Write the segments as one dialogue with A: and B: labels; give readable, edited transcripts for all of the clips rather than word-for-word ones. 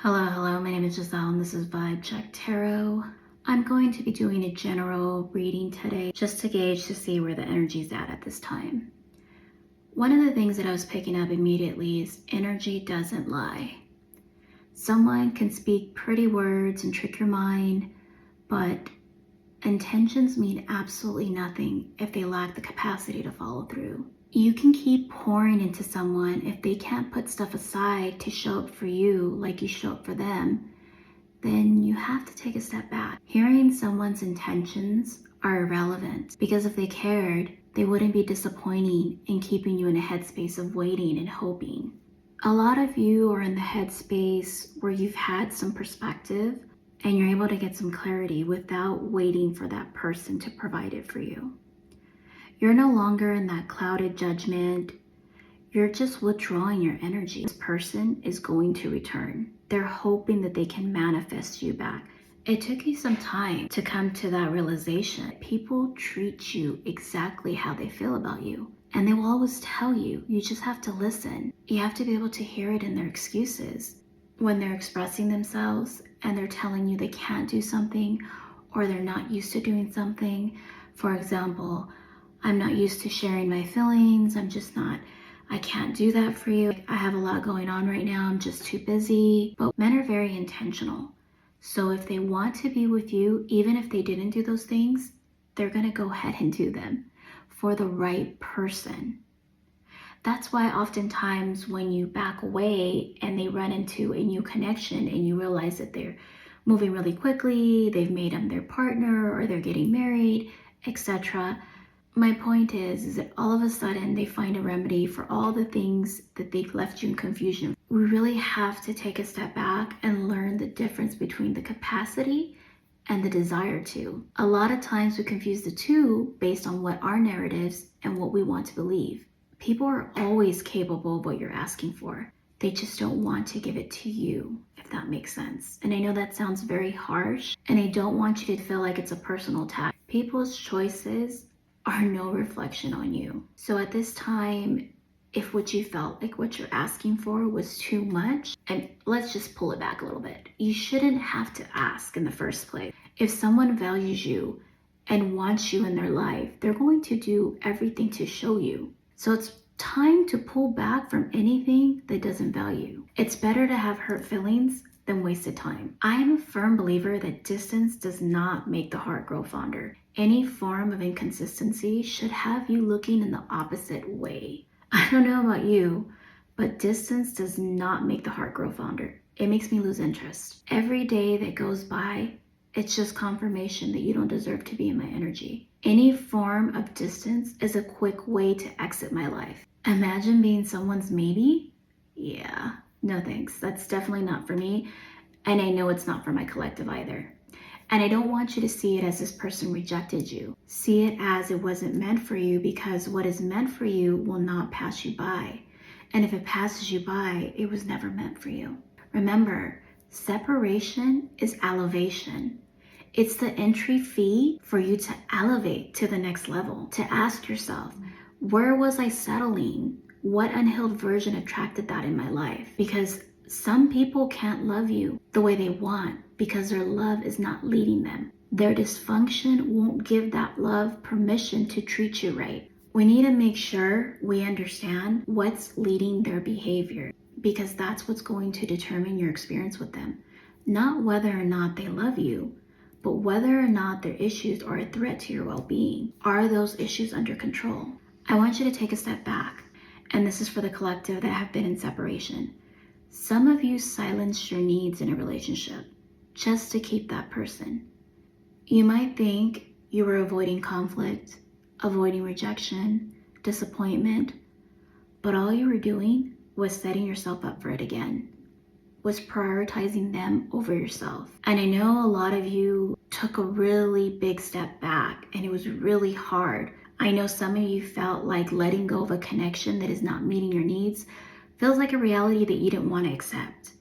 A: Hello, my name is Giselle and this is Vybechecktarot. I'm going to be doing a general reading today just to gauge to see where the energy is at this time. One of the things that I was picking up immediately is energy doesn't lie. Someone can speak pretty words and trick your mind, but intentions mean absolutely nothing if they lack the capacity to follow through. You can keep pouring into someone if they can't put stuff aside to show up for you like you show up for them, then you have to take a step back. Hearing someone's intentions are irrelevant because if they cared, they wouldn't be disappointing and keeping you in a headspace of waiting and hoping. A lot of you are in the headspace where you've had some perspective and you're able to get some clarity without waiting for that person to provide it for you. You're no longer in that clouded judgment. You're just withdrawing your energy. This person is going to return. They're hoping that they can manifest you back. It took you some time to come to that realization. People treat you exactly how they feel about you. And they will always tell you. You just have to listen. You have to be able to hear it in their excuses. When they're expressing themselves and they're telling you they can't do something or they're not used to doing something. For example, I'm not used to sharing my feelings. I can't do that for you. I have a lot going on right now. I'm just too busy. But men are very intentional. So if they want to be with you, even if they didn't do those things, they're going to go ahead and do them for the right person. That's why oftentimes when you back away and they run into a new connection and you realize that they're moving really quickly, they've made them their partner or they're getting married, etc. My point is that all of a sudden they find a remedy for all the things that they've left you in confusion. We really have to take a step back and learn the difference between the capacity and the desire to. A lot of times we confuse the two based on what our narratives and what we want to believe. People are always capable of what you're asking for. They just don't want to give it to you, if that makes sense. And I know that sounds very harsh, and I don't want you to feel like it's a personal attack. People's choices are no reflection on you. So at this time, if what you felt like what you're asking for was too much, and let's just pull it back a little bit. You shouldn't have to ask in the first place. If someone values you and wants you in their life, they're going to do everything to show you. So it's time to pull back from anything that doesn't value. It's better to have hurt feelings than wasted time. I am a firm believer that distance does not make the heart grow fonder. Any form of inconsistency should have you looking in the opposite way. I don't know about you, but distance does not make the heart grow fonder. It makes me lose interest. Every day that goes by, it's just confirmation that you don't deserve to be in my energy. Any form of distance is a quick way to exit my life. Imagine being someone's maybe? Yeah, no thanks. That's definitely not for me. And I know it's not for my collective either. And I don't want you to see it as this person rejected you. See it as it wasn't meant for you, because what is meant for you will not pass you by. And if it passes you by, it was never meant for you. Remember, separation is elevation. It's the entry fee for you to elevate to the next level, to ask yourself, where was I settling? What unhealed version attracted that in my life? Because some people can't love you the way they want because their love is not leading them. Their dysfunction won't give that love permission to treat you right. We need to make sure we understand what's leading their behavior, because that's what's going to determine your experience with them. Not whether or not they love you, but whether or not their issues are a threat to your well-being. Are those issues under control? I want you to take a step back, and this is for the collective that have been in separation. Some of you silenced your needs in a relationship just to keep that person. You might think you were avoiding conflict, avoiding rejection, disappointment, but all you were doing was setting yourself up for it again, was prioritizing them over yourself. And I know a lot of you took a really big step back and it was really hard. I know some of you felt like letting go of a connection that is not meeting your needs feels like a reality that you didn't want to accept.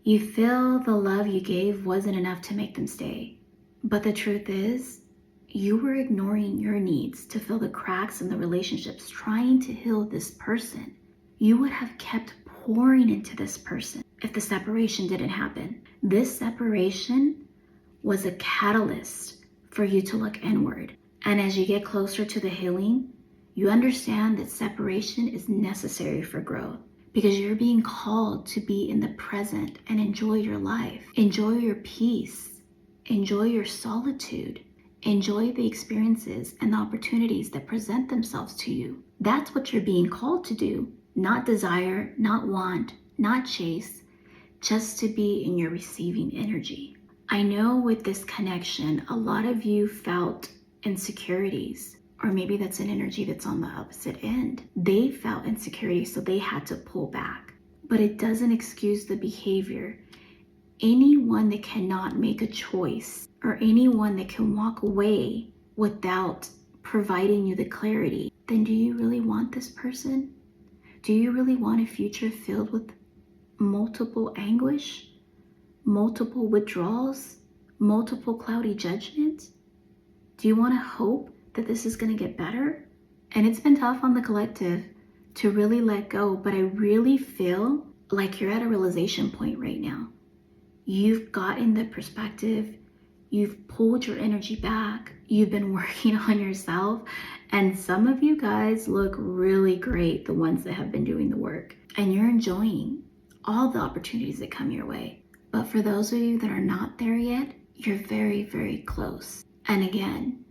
A: You feel the love you gave wasn't enough to make them stay. But the truth is, you were ignoring your needs to fill the cracks in the relationships, trying to heal this person. You would have kept pouring into this person if the separation didn't happen. This separation was a catalyst for you to look inward. And as you get closer to the healing, you understand that separation is necessary for growth because you're being called to be in the present and enjoy your life, enjoy your peace, enjoy your solitude, enjoy the experiences and the opportunities that present themselves to you. That's what you're being called to do, not desire, not want, not chase, just to be in your receiving energy. I know with this connection, a lot of you felt insecurities, or maybe that's an energy that's on the opposite end. They felt insecurity, so they had to pull back. But it doesn't excuse the behavior. Anyone that cannot make a choice, or anyone that can walk away without providing you the clarity, then do you really want this person? Do you really want a future filled with multiple anguish, multiple withdrawals, multiple cloudy judgments? Do you want to hope that this is going to get better? And it's been tough on the collective to really let go, but I really feel like you're at a realization point right now. You've gotten the perspective, you've pulled your energy back, you've been working on yourself, and some of you guys look really great, the ones that have been doing the work, and you're enjoying all the opportunities that come your way. But for those of you that are not there yet, you're very, very close. And again,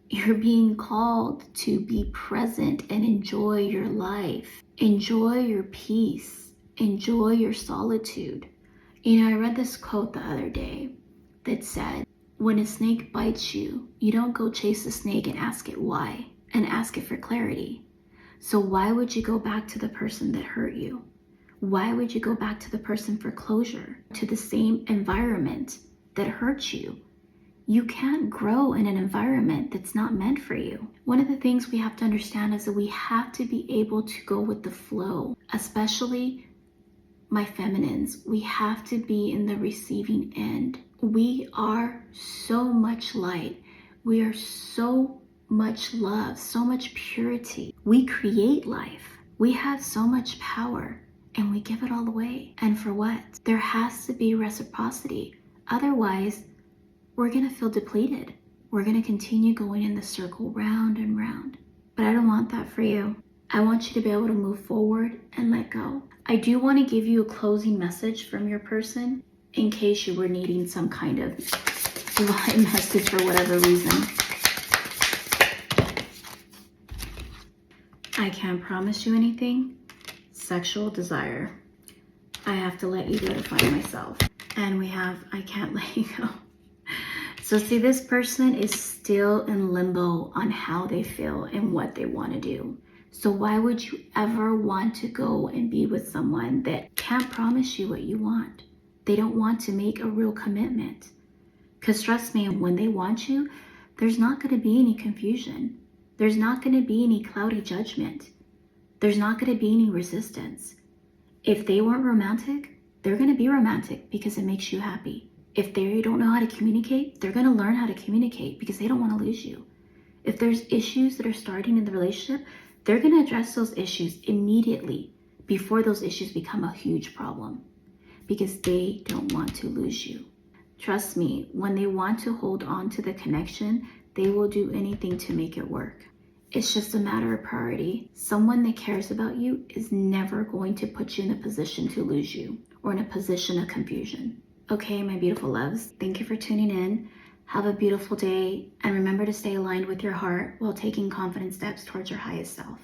A: you're being called to be present and enjoy your life. Enjoy your peace. Enjoy your solitude. You know, I read this quote the other day that said, when a snake bites you, you don't go chase the snake and ask it why, and ask it for clarity. So why would you go back to the person that hurt you? Why would you go back to the person for closure, to the same environment that hurt you? You can't grow in an environment that's not meant for you. One of the things we have to understand is that we have to be able to go with the flow, especially my feminines. We have to be in the receiving end. We are so much light. We are so much love, so much purity. We create life. We have so much power, and we give it all away. And for what? There has to be reciprocity. Otherwise, we're going to feel depleted. We're going to continue going in the circle round and round. But I don't want that for you. I want you to be able to move forward and let go. I do want to give you a closing message from your person in case you were needing some kind of divine message for whatever reason. I can't promise you anything. Sexual desire. I have to let you go to find myself. And we have, I can't let you go. So see, this person is still in limbo on how they feel and what they want to do. So why would you ever want to go and be with someone that can't promise you what you want? They don't want to make a real commitment. Because trust me, when they want you, there's not going to be any confusion. There's not going to be any cloudy judgment. There's not going to be any resistance. If they weren't romantic, they're going to be romantic because it makes you happy. If they don't know how to communicate, they're going to learn how to communicate because they don't want to lose you. If there's issues that are starting in the relationship, they're going to address those issues immediately before those issues become a huge problem because they don't want to lose you. Trust me, when they want to hold on to the connection, they will do anything to make it work. It's just a matter of priority. Someone that cares about you is never going to put you in a position to lose you or in a position of confusion. Okay, my beautiful loves, thank you for tuning in. Have a beautiful day, and remember to stay aligned with your heart while taking confident steps towards your highest self.